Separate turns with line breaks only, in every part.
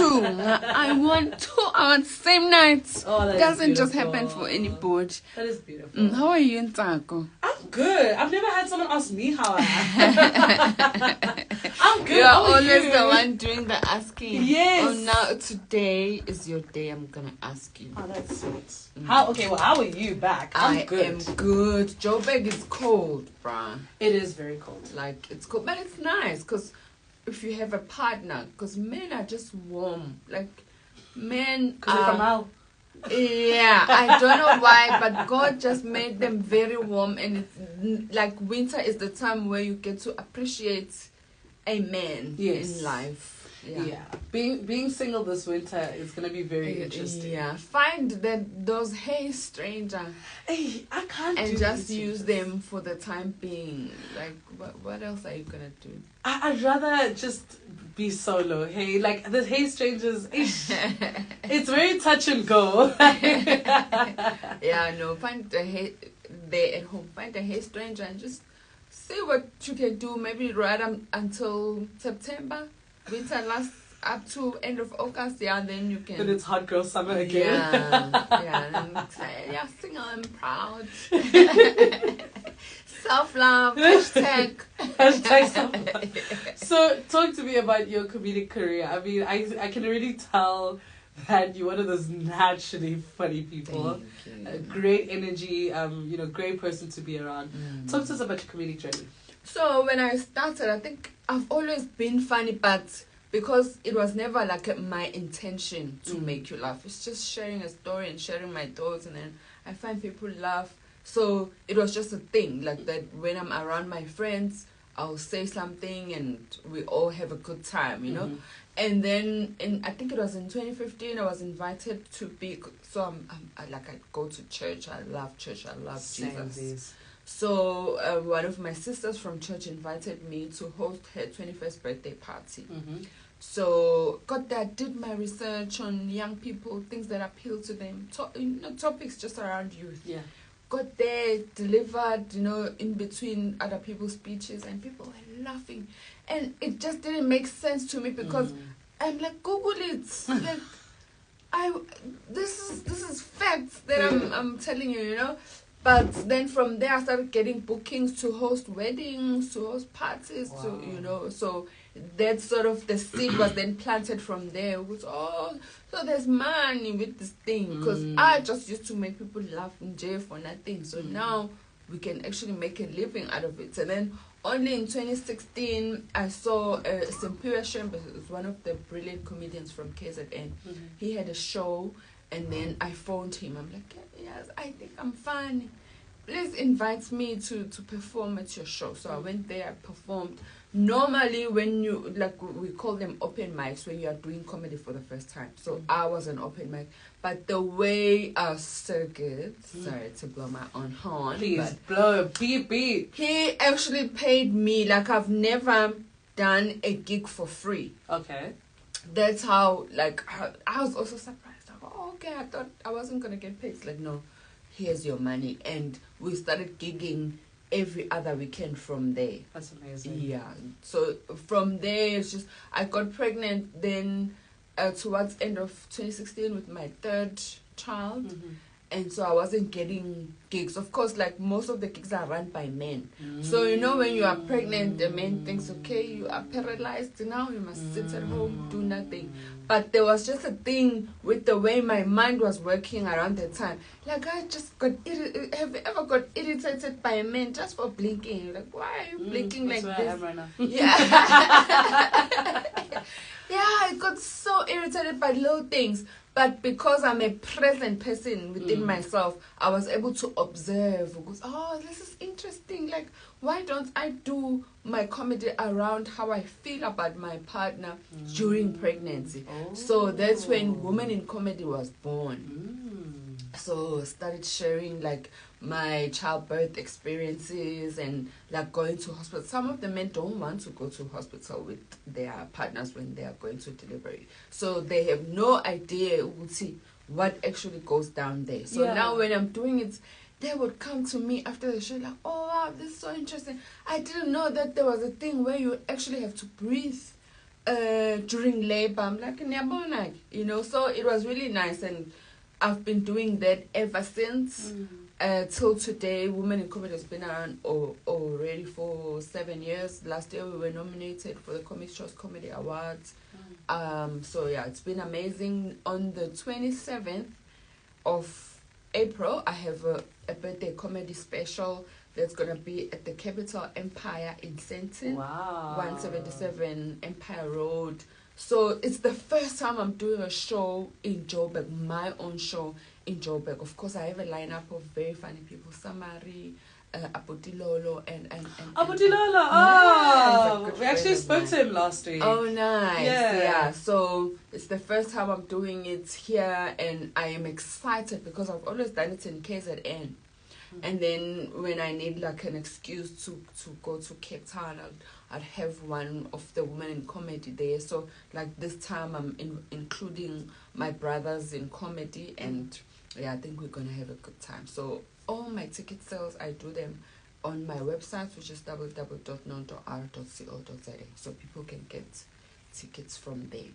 two. I want two on same night.
Oh, that
doesn't just happen for anybody.
That is beautiful.
How are you, Ntako?
I'm good. I've never had someone ask me how I am. I'm good.
You're
How are
always
you?
the one doing the asking.
Yes.
Oh, now today is your day. I'm gonna ask you.
Oh, that's sweet. How are you back? I'm
I
good.
am good. Joburg is cold, bruh.
It is very cold.
Like, it's cold, but it's nice because if you have a partner, because men are just warm. Like, men
Because you're from hell.
Yeah, I don't know why, but God just made them very warm, and it's like winter is the time where you get to appreciate a man in life.
Yeah. Being single this winter is gonna be very interesting.
Yeah, find those hey stranger,
Hey, I can't
and
do
just
these
use
things.
them for the time being. Like, what else are you gonna do?
I'd rather just be solo. Hey, like the hey strangers, it's very touch and go.
Yeah, no, find the hey there at home. Find a hey stranger and just see what you can do. Maybe right until September. Winter lasts up to end of August. Yeah, then you can.
Then it's hot girl summer again.
Yeah, and say, yeah, single and proud. Self-love, hashtag.
Hashtag self-love. So, talk to me about your comedic career. I mean, I can already tell that you're one of those naturally funny people. Great energy, great person to be around. Talk to us about your comedic journey.
So when I started, I think I've always been funny, but because it was never like my intention to make you laugh. It's just sharing a story and sharing my thoughts, and then I find people laugh. So it was just a thing like that. When I'm around my friends, I'll say something and we all have a good time, you know. And then I think it was in 2015 I was invited to be. So I go to church. I love church. I love Jesus. So one of my sisters from church invited me to host her 21st birthday party. So got there, did my research on young people, things that appeal to them, topics just around youth.
Yeah.
Got there, delivered, in between other people's speeches, and people were laughing. And it just didn't make sense to me because I'm like, Google it. Like, this is facts that I'm telling you, you know. But then from there, I started getting bookings to host weddings, to host parties, so that sort of the seed was then planted from there. It was, so there's money with this thing. Because I just used to make people laugh in jail for nothing. So now we can actually make a living out of it. And then only in 2016, I saw Simpiwe Shembe, who's one of the brilliant comedians from KZN. He had a show. And then I phoned him. I'm like, yes, I think I'm funny. Please invite me to perform at your show. So I went there, I performed. Normally, when you, we call them open mics, when you are doing comedy for the first time. So I was an open mic. But the way our circuit, sorry to blow my own horn.
Please, blow a beep.
He actually paid me like I've never done a gig for free.
Okay.
That's how, I was also surprised. Okay, I thought I wasn't going to get paid. It's like, no, here's your money. And we started gigging every other weekend from there.
That's amazing.
Yeah. So from there, it's just, I got pregnant then towards end of 2016 with my third child. And so I wasn't getting gigs. Of course, most of the gigs are run by men. So, when you are pregnant, the man thinks, okay, you are paralyzed now, you must sit at home, do nothing. But there was just a thing with the way my mind was working around that time. I just got irritated. Have you ever got irritated by a man just for blinking? Why are you blinking like this? I am right now. Yeah. Yeah, I got so irritated by little things. But because I'm a present person within myself, I was able to observe. Because, this is interesting. Why don't I do my comedy around how I feel about my partner during pregnancy? So that's when Women in Comedy was born. So I started sharing my childbirth experiences and going to hospital. Some of the men don't want to go to hospital with their partners when they are going to delivery. So they have no idea what actually goes down there. So now when I'm doing it, they would come to me after the show oh wow, this is so interesting. I didn't know that there was a thing where you actually have to breathe during labor. I'm like, "Nyabona," you know. So it was really nice, and I've been doing that ever since. Till today. Women in Comedy has been around already for 7 years. Last year we were nominated for the Comic Choice Comedy Awards. So yeah, it's been amazing. On the 27th of April, I have a birthday comedy special that's gonna be at the Capital Empire in Sandton.
Wow.
177 Empire Road. So it's the first time I'm doing a show in Joburg, my own show in Joburg. Of course, I have a lineup of very funny people: Samari, Apotilolo, and
Apotilolo.
Oh,
We actually spoke to him last week.
Oh, nice.
Yeah.
So it's the first time I'm doing it here, and I am excited because I've always done it in KZN. And then when I need like an excuse to go to Cape Town, I'd have one of the women in comedy there. So like this time I'm including my brothers in comedy, and yeah, I think we're gonna have a good time. So all my ticket sales, I do them on my website, which is www.non.r.co.za, so people can get tickets from there.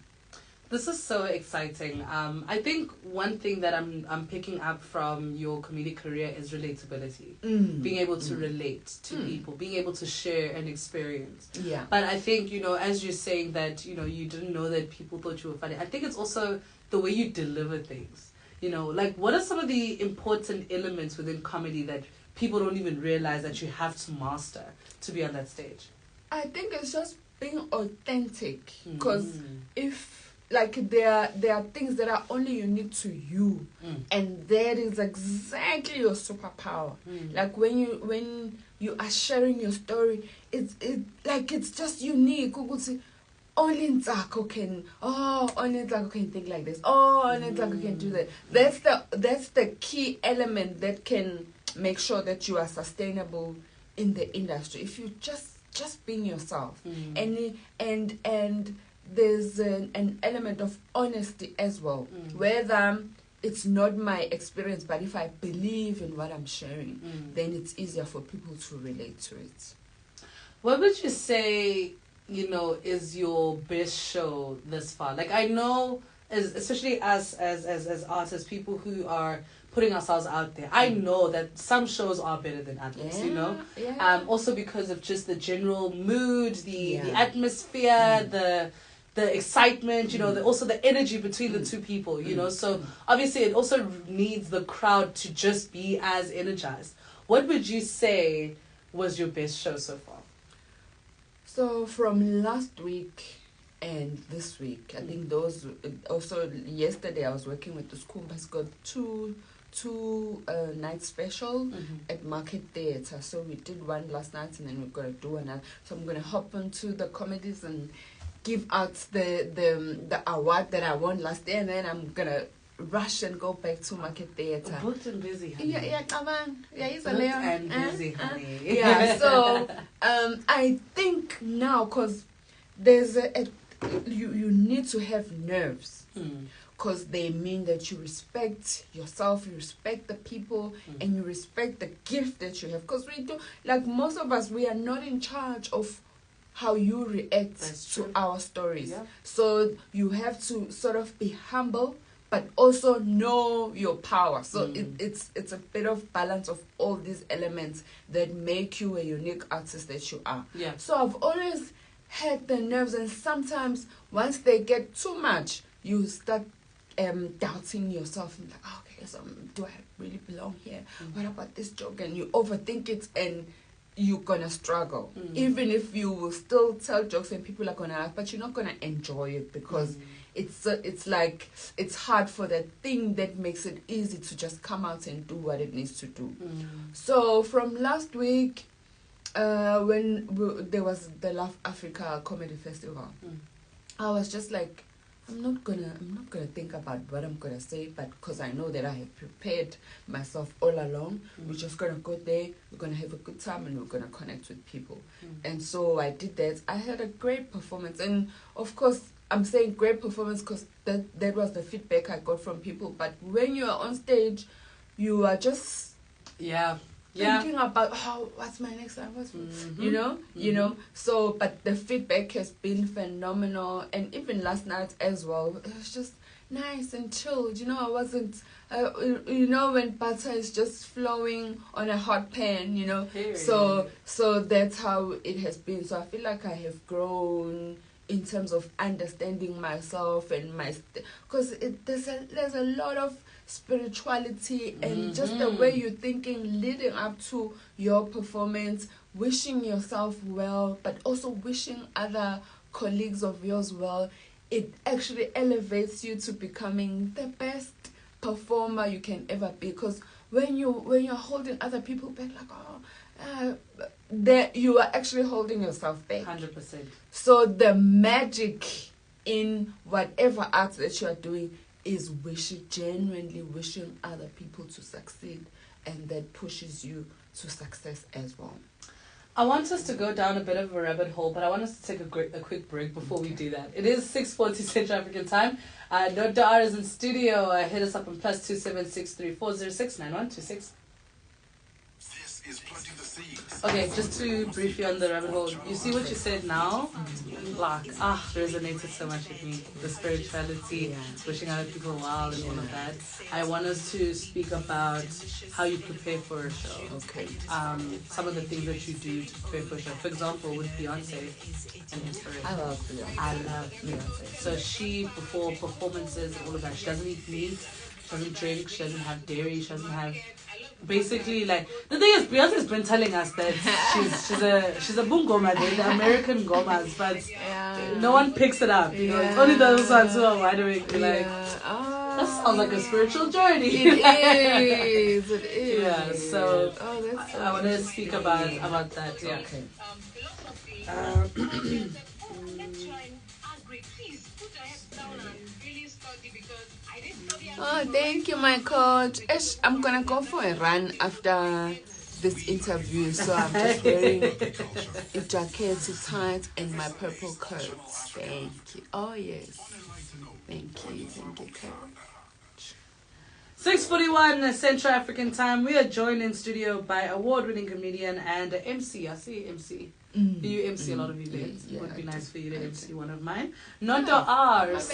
This is so exciting. I think one thing that I'm picking up from your comedic career is relatability. Being able to relate to people, being able to share an experience.
Yeah.
But I think, as you're saying that, you didn't know that people thought you were funny, I think it's also the way you deliver things. Like what are some of the important elements within comedy that people don't even realize that you have to master to be on that stage?
I think it's just being authentic, because if like there are things that are only unique to you, and that is exactly your superpower. Like when you are sharing your story, it's just unique. Only Ntsako can think like this. Only Ntsako can do that. That's the key element that can make sure that you are sustainable in the industry. If you just being yourself, and there's an element of honesty as well, whether it's not my experience, but if I believe in what I'm sharing, then it's easier for people to relate to it.
What would you say, is your best show this far? Like, I know, especially us as artists, people who are putting ourselves out there, I know that some shows are better than others,
Yeah.
Also because of just the general mood, the atmosphere, the excitement, also the energy between the two people, so obviously it also needs the crowd to just be as energized. What would you say was your best show so far?
So from last week and this week, I think those, also yesterday I was working with the Skumba's got two night special at Market Theatre. So we did one last night, and then we're gonna do another. So I'm gonna hop into the comedies and give out the award that I won last year, and then I'm gonna rush and go back to Market Theatre.
Booked and busy, honey.
He's
Booked and busy, honey.
Yeah, so I think now, because there's you need to have nerves, because they mean that you respect yourself, you respect the people, and you respect the gift that you have. Because we do, like most of us, we are not in charge of how you react to our stories.
Yeah.
So you have to sort of be humble, but also know your power. So it's a bit of balance of all these elements that make you a unique artist that you are.
Yeah.
So I've always had the nerves, and sometimes once they get too much, you start doubting yourself, and like, okay, so do I really belong here? What about this joke? And you overthink it, and you're gonna struggle. Even if you will still tell jokes and people are gonna laugh, but you're not gonna enjoy it, because it's like it's hard for that thing that makes it easy to just come out and do what it needs to do. So from last week, when there was the Love Africa Comedy Festival, I was just like, I'm not gonna think about what I'm gonna say, but because I know that I have prepared myself all along, we're just gonna go there, we're gonna have a good time, and we're gonna connect with people. And so I did that. I had a great performance, and of course I'm saying great performance because that was the feedback I got from people. But when you are on stage, you are just thinking about what's my next time, you know. So, but the feedback has been phenomenal, and even last night as well, it was just nice and chilled. You know, I wasn't. You know, when butter is just flowing on a hot pan, you know. So that's how it has been. So I feel like I have grown in terms of understanding myself and because there's a lot of spirituality and just the way you're thinking leading up to your performance, wishing yourself well, but also wishing other colleagues of yours well. It actually elevates you to becoming the best performer you can ever be, because when you're holding other people back, like you are actually holding yourself back
100%.
So the magic in whatever art that you are doing is genuinely wishing other people to succeed, and that pushes you to success as well.
I want us to go down a bit of a rabbit hole, but I want us to take a quick break before we do that. It is 6:40 Central African time. No Dar is in studio. Hit us up on +276 3406 9126.
This is Planting the Seeds.
Okay, just to brief you on the rabbit hole, you see what you said now? Like, resonated so much with me. The spirituality, wishing other people well and all of that. I want us to speak about how you prepare for a show.
Okay.
Some of the things that you do to prepare for a show. For example, with Beyonce and inspiration.
I love Beyonce.
So she, before performances and all of that, she doesn't eat meat, she doesn't drink, she doesn't have dairy, she doesn't have... Basically, like, the thing is, Beyonce's been telling us that she's a boom goma, the American gomas, but no one picks it up. You know, it's only those ones who are wide awake. Like, that sounds like a spiritual journey.
It is.
Yeah. So,
that's so
I want to speak about that. Yeah.
Okay. Oh, thank you, my coach. I'm gonna go for a run after this interview, so I'm just wearing a jacket too tight and my purple coat. Thank you. Oh yes. Thank you, coach.
6:41 Central African time. We are joined in studio by award-winning comedian and MC. I see MC. You MC a lot of events. It would be nice for you to MC one of mine. Not ours.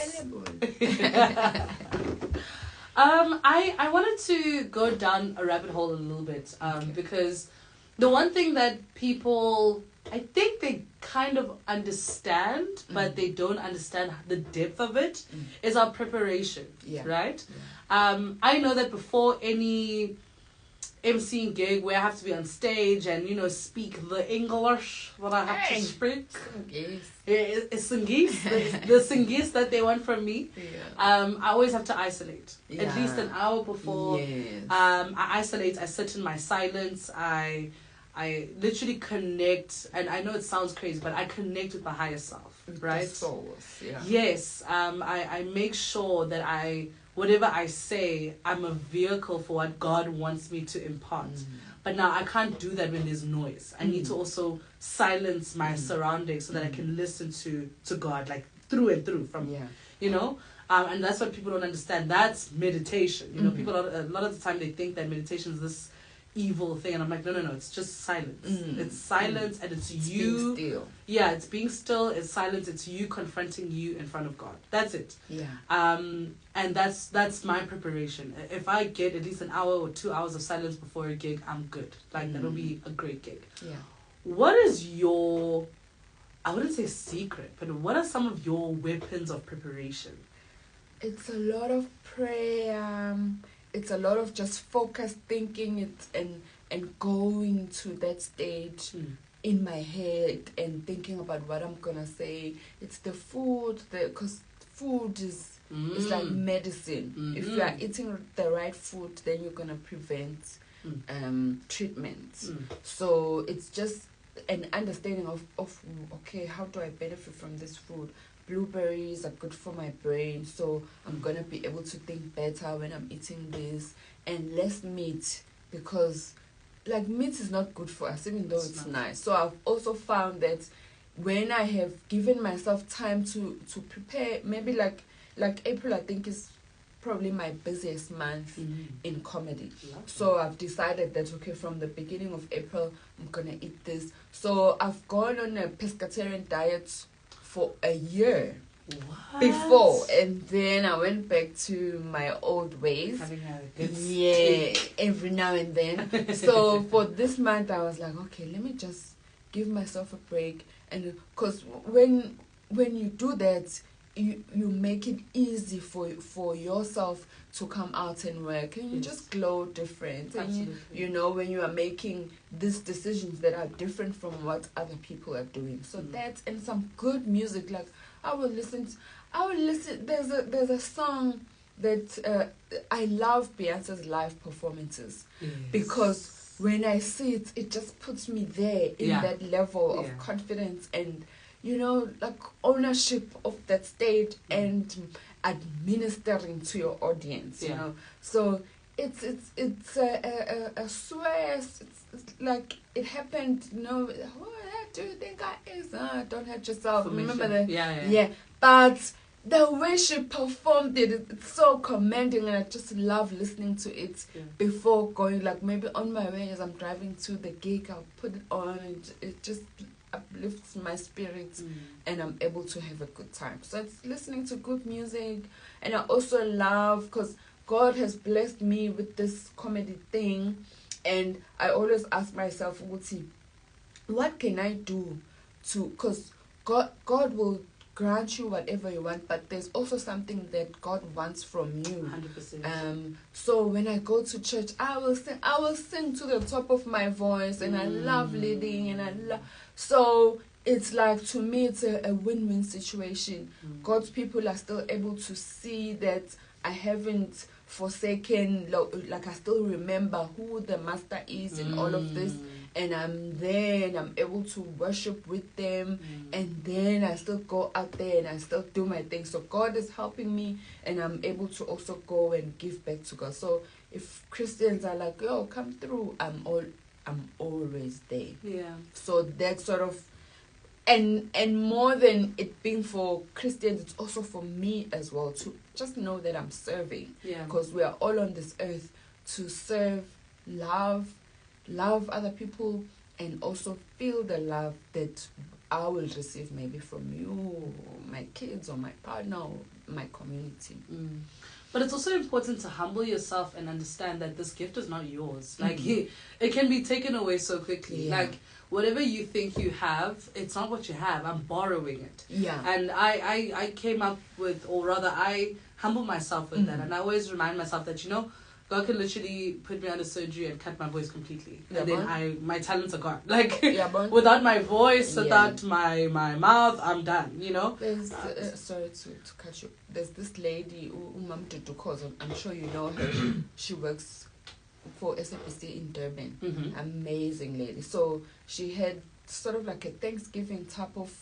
I wanted to go down a rabbit hole a little bit because the one thing that people, I think they kind of understand, but they don't understand the depth of it, is our preparation, right? Yeah. I know that before any MCing gig where I have to be on stage and, you know, speak the English that I have to speak. It's Singis, the Singis that they want from me. I always have to isolate. At least an hour before. I isolate, I sit in my silence, I literally connect, and I know it sounds crazy, but I connect with my higher self, right?
The souls,
Yes, I make sure that whatever I say, I'm a vehicle for what God wants me to impart. But now I can't do that when there's noise. I need to also silence my surroundings so that I can listen to God, like through and through you know? And that's what people don't understand. That's meditation. You know, people, a lot of the time they think that meditation is this evil thing, and I'm like, no, it's just silence. It's silence, and it's you
being still.
It's being still, it's silence, it's you confronting you in front of God. That's it. And that's my preparation. If I get at least an hour or 2 hours of silence before a gig, I'm good. Like, that'll be a great gig. What is your, I wouldn't say secret, but what are some of your weapons of preparation?
It's a lot of prayer. It's a lot of just focused thinking and going to that stage in my head and thinking about what I'm gonna say. It's the food, because food is like medicine. If you are eating the right food, then you're gonna prevent treatment. So it's just an understanding of okay, how do I benefit from this food? Blueberries are good for my brain, so I'm gonna be able to think better when I'm eating this, and less meat, because like meat is not good for us, even though it's nice. So I've also found that when I have given myself time to prepare, maybe like April, I think is probably my busiest month in comedy.
Lovely.
So I've decided that, okay, from the beginning of April, I'm going to eat this. So I've gone on a pescatarian diet for a year
What?
before. And then I went back to my old ways.
Having a good
Every now and then. So for this month, I was like, okay, let me just give myself a break. And because when you do that, you make it easy for yourself to come out and work, and you just glow different.
Absolutely.
And you know, when you are making these decisions that are different from what other people are doing. So that, and some good music, like I will listen. There's a song that I love Beyonce's live performances, because when I see it, it just puts me there in that level of confidence and, you know, like ownership of that stage and administering to your audience, you know. So it's a swear. It's like it happened, you know. Who do you think I is? Don't hurt yourself. Remember that? But the way she performed it, it's so commanding, and I just love listening to it before going. Like maybe on my way as I'm driving to the gig, I'll put it on, and it just uplifts my spirits, and I'm able to have a good time. So it's listening to good music, and I also love, because God has blessed me with this comedy thing, and I always ask myself, what can I do to, because God will grant you whatever you want, but there's also something that God wants from you.
100%.
So when I go to church, I will sing to the top of my voice, and I love leading, and so it's like, to me, it's a win-win situation. God's people are still able to see that I haven't forsaken, like I still remember who the master is in all of this, and I'm there and I'm able to worship with them, and then I still go out there and I still do my thing. So God is helping me, and I'm able to also go and give back to God. So if Christians are like, yo, come through, I'm always there.
Yeah.
So that sort of, and more than it being for Christians, it's also for me as well, to just know that I'm serving.
Yeah.
Because we are all on this earth to serve, love other people, and also feel the love that I will receive maybe from you, or my kids, or my partner, or my community.
But it's also important to humble yourself and understand that this gift is not yours. Like, it can be taken away so quickly. Like, whatever you think you have, it's not what you have. I'm borrowing it.
Yeah.
And I came up with, or rather, I humble myself with that. And I always remind myself that, you know, God can literally put me under surgery and cut my voice completely. And then my talents are gone. Like, without my voice, without my mouth, I'm done, you know?
There's, sorry to cut you. There's this lady, Umam Dudukoz, I'm sure you know her. She works for SAPC in Durban. Amazing lady. So she had sort of like a Thanksgiving type of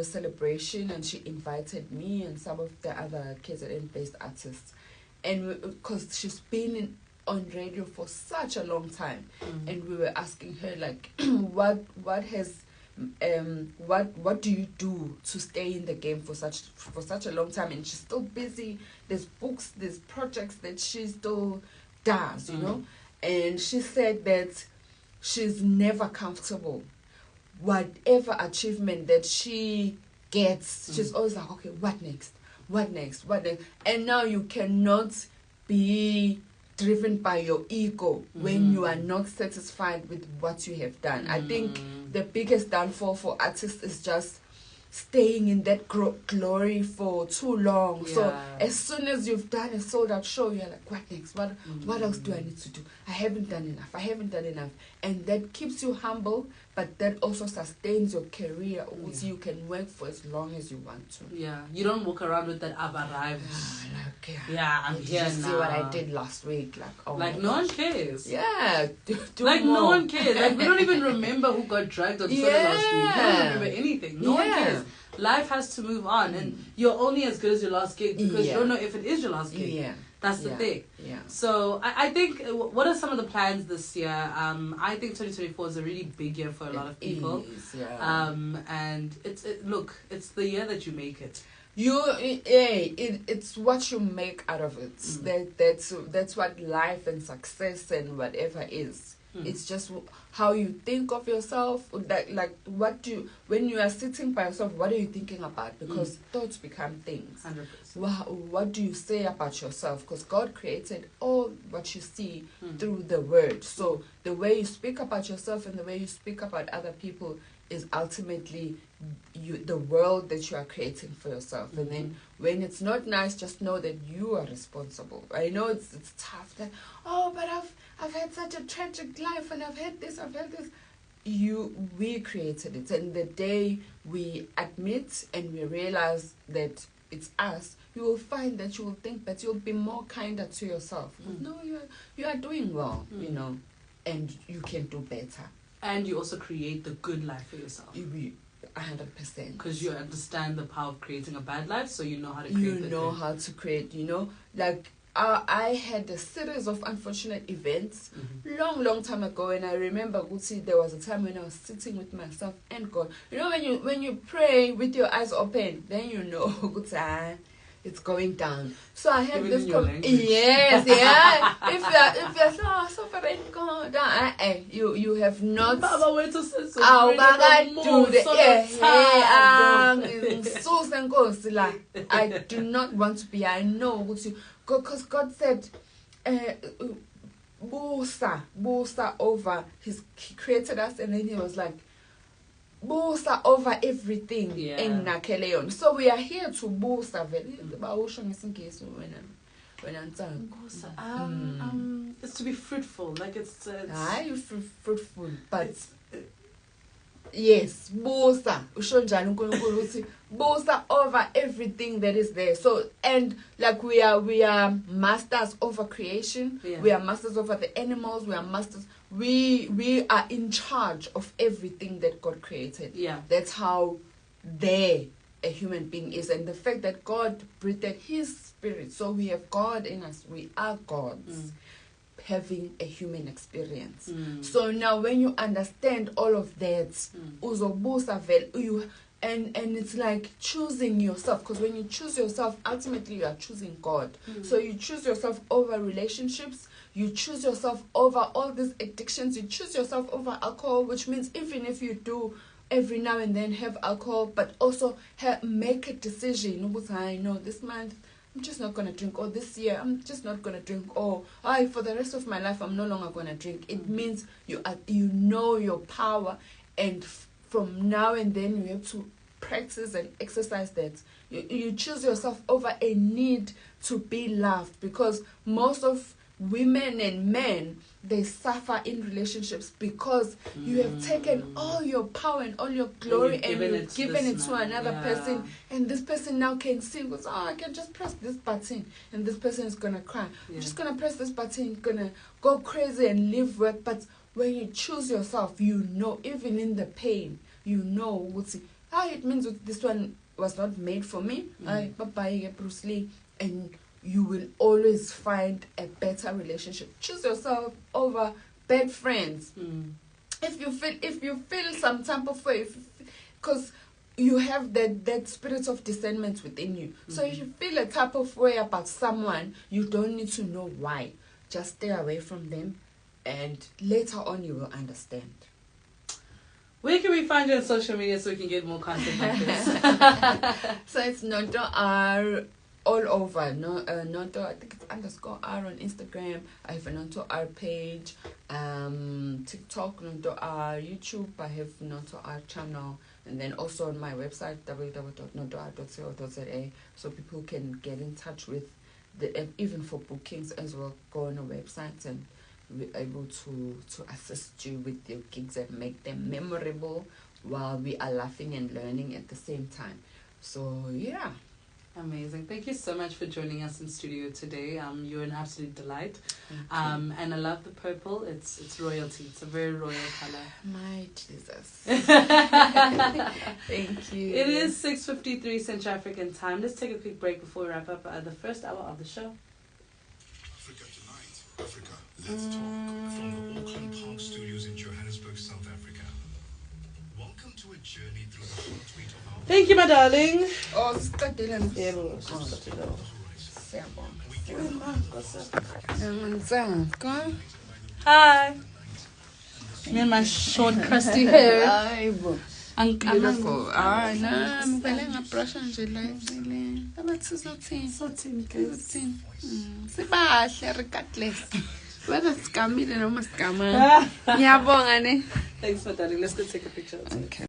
celebration, and she invited me and some of the other KZN-based artists. And because she's been on radio for such a long time, and we were asking her, like, what do you do to stay in the game for such a long time? And she's still busy. There's books, there's projects that she still does, you know. And she said that she's never comfortable. Whatever achievement that she gets, she's always like, okay, what next? What next? And now you cannot be driven by your ego when you are not satisfied with what you have done. I think the biggest downfall for artists is just staying in that glory for too long. So as soon as you've done a sold out show, you're like, what next? What else do I need to do? I haven't done enough. And that keeps you humble, but that also sustains your career. Also, you can work for as long as you want to.
Yeah, you don't walk around with that I've arrived. I'm here now.
See what I did last week? Like, oh,
like no one cares.
Yeah,
like more. No one cares. Like we don't even remember who got dragged on Twitter last week. We don't remember anything. No one cares. Life has to move on, and you're only as good as your last gig, because you don't know if it is your last gig. That's the thing. So I think, what are some of the plans this year? I think 2024 is a really big year for a lot of people. And it's the year that you make it.
It's what you make out of it. That's what life and success and whatever is. It's just how you think of yourself. Like when you are sitting by yourself, what are you thinking about? Because thoughts become things.
100%.
What do you say about yourself? Because God created all what you see through the word. So the way you speak about yourself and the way you speak about other people is ultimately the world that you are creating for yourself. And then when it's not nice, just know that you are responsible. I know it's tough. That but I've had such a tragic life and I've had this. We created it, and the day we admit and we realize that it's us, you will find that you will think that you'll be more kinder to yourself. No, you are doing well, and you can do better.
And you also create the good life for yourself.
100%.
Because you understand the power of creating a bad life, so you know how to create
You know how to create, like I had a series of unfortunate events long time ago, and I remember there was a time when I was sitting with myself and God. When you pray with your eyes open, then you know it's going down. So I had
Even
this
yes,
yeah. If you're suffering God, you have not.
Baba went to say so.
I do not want to be. I know because God said, "Bosa over." He created us, and then He was like, "Bosa over everything."
Yeah.
So we are here to bosa.
It's to be fruitful, like it's
you're fruitful, but yes, bosa bosa over everything that is there. So, and like we are masters over creation. We are masters over the animals. We are masters. We are in charge of everything that God created. That's how there a human being is, and the fact that God breathed His spirit, so we have God in us. We are gods having a human experience. So now when you understand all of that, and it's like choosing yourself, because when you choose yourself, ultimately you are choosing God. So you choose yourself over relationships, you choose yourself over all these addictions, you choose yourself over alcohol, which means even if you do every now and then have alcohol, but also make a decision. I know this month I'm just not going to drink, or this year I'm just not going to drink, or for the rest of my life I'm no longer going to drink. It means you know your power, and from now and then you have to practice and exercise that. You choose yourself over a need to be loved, because most of women and men, they suffer in relationships because you have taken all your power and all your glory and you've given it to another person, and this person now can see, goes, I can just press this button and this person is gonna cry. I'm just gonna press this button, gonna go crazy and live with. But when you choose yourself, you know, even in the pain, you know what's it means that this one was not made for me. Bye-bye, Bruce Lee. And you will always find a better relationship. Choose yourself over bad friends. If you feel some type of way, because you have that spirit of discernment within you. So if you feel a type of way about someone, you don't need to know why. Just stay away from them, and later on you will understand.
Where can we find you on social media so we can get more content like this?
So it's Noto R all over. Noto, I think it's _R on Instagram. I have a Noto R page. TikTok, Noto R. YouTube, I have Noto R channel. And then also on my website, www.notor.co.za, so people can get in touch with even for bookings as well. Go on a website and be able to assist you with your gigs and make them memorable while we are laughing and learning at the same time. So yeah.
Amazing. Thank you so much for joining us in studio today. You're an absolute delight. And I love the purple. It's royalty. It's a very royal color.
My Jesus. Thank you.
It is 6:53 Central African time. Let's take a quick break before we wrap up the first hour of the show.
Africa Tonight. Africa, let's talk. From the Auckland Park Studios in Johannesburg, South Africa. Welcome to a journey through the heartbeat of our
Thank you, my darling.
Oh, siqedile siyabonga.
Hi. Me and my short, crusty hair.
Beautiful. Ah, no, ngivele ngabrusha nje la endleleni. Abathi sizothini? Sizothini? Sibahle regardless. Whether sigamile noma sigamanga. Ngiyabonga ne.
Thanks, my darling. Let's go take a picture.
Okay.